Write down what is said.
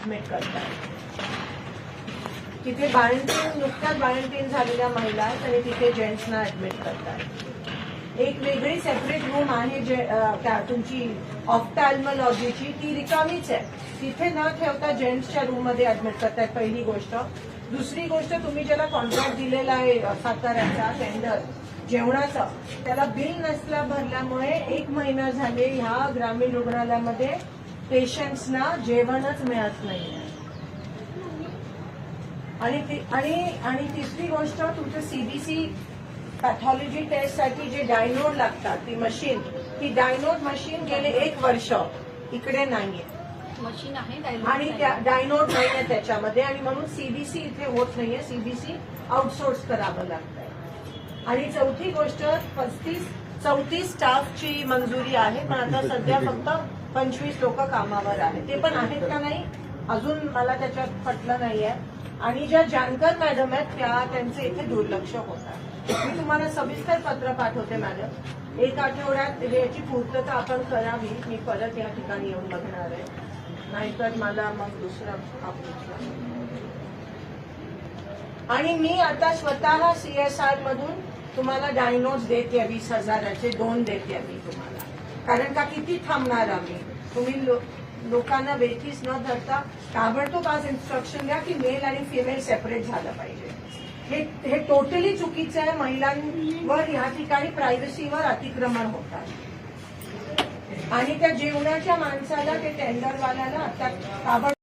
Admit करतात. तिथे नुकत्याच बाळंतीण झालेल्या महिला आहेत आणि तिथे जेंट्सना ऍडमिट करतात. एक वेगळी सेपरेट रूम आहे जे तुमची ऑफ्थॅल्मॉलॉजीची, ती रिकामीच आहे. तिथे न ठेवता जेंट्सच्या रूममध्ये ऍडमिट करतात, पहिली गोष्ट. दुसरी गोष्ट, तुम्ही ज्याला कॉन्ट्रॅक्ट दिलेला आहे साताऱ्याचा टेंडर जेवणाचं, त्याला बिल नसल्या भरल्यामुळे 1 महिना झाले ह्या ग्रामीण रुग्णालयामध्ये पेशंट्सना जेवणच मिळत नाही. आणि तिसरी गोष्ट, तुमचं सीबीसी पॅथॉलॉजी टेस्टसाठी जे डायनोड लागतात, ती डायनोड मशीन गेले 1 वर्ष इकडे नाहीये. मशीन आहे आणि त्या डायनोड नाहीये त्याच्यामध्ये, आणि म्हणून सीबीसी इथे होत नाहीये. सीबीसी आउटसोर्स करावं लागतंय. आणि चौथी गोष्ट, 34 स्टाफची मंजुरी आहे, पण आता सध्या फक्त 25 लोक कामावर आहेत. ते पण आहेत का नाही अजून मला त्याच्यात पटलं नाहीये. आणि ज्या जानकर मॅडम आहेत त्यांचे इथे दुर्लक्ष होतात. मी तुम्हाला सविस्तर पत्र पाठवते मॅडम. 1 आठवड्यात याची पूर्तता आपण करावी. मी परत या ठिकाणी येऊन बघणार आहे, नाहीतर मला मग दुसरं आणि मी आता स्वतः सीएसआर मधून तुम्हाला डायनोज देते 20,000चे 2 देते मी तुम्हाला. कारण का किती थांबणार आम्ही. तुम्ही लोकांना वेठीस न धरता ताबडतोब आज इन्स्ट्रक्शन द्या की मेल आणि फिमेल सेपरेट झालं पाहिजे. हे टोटली चुकीचं आहे. महिलांवर या ठिकाणी प्रायव्हसीवर अतिक्रमण होतात. आणि त्या जेवणाच्या माणसाला, ते टेंडरवाल्याला आता ताबडतोब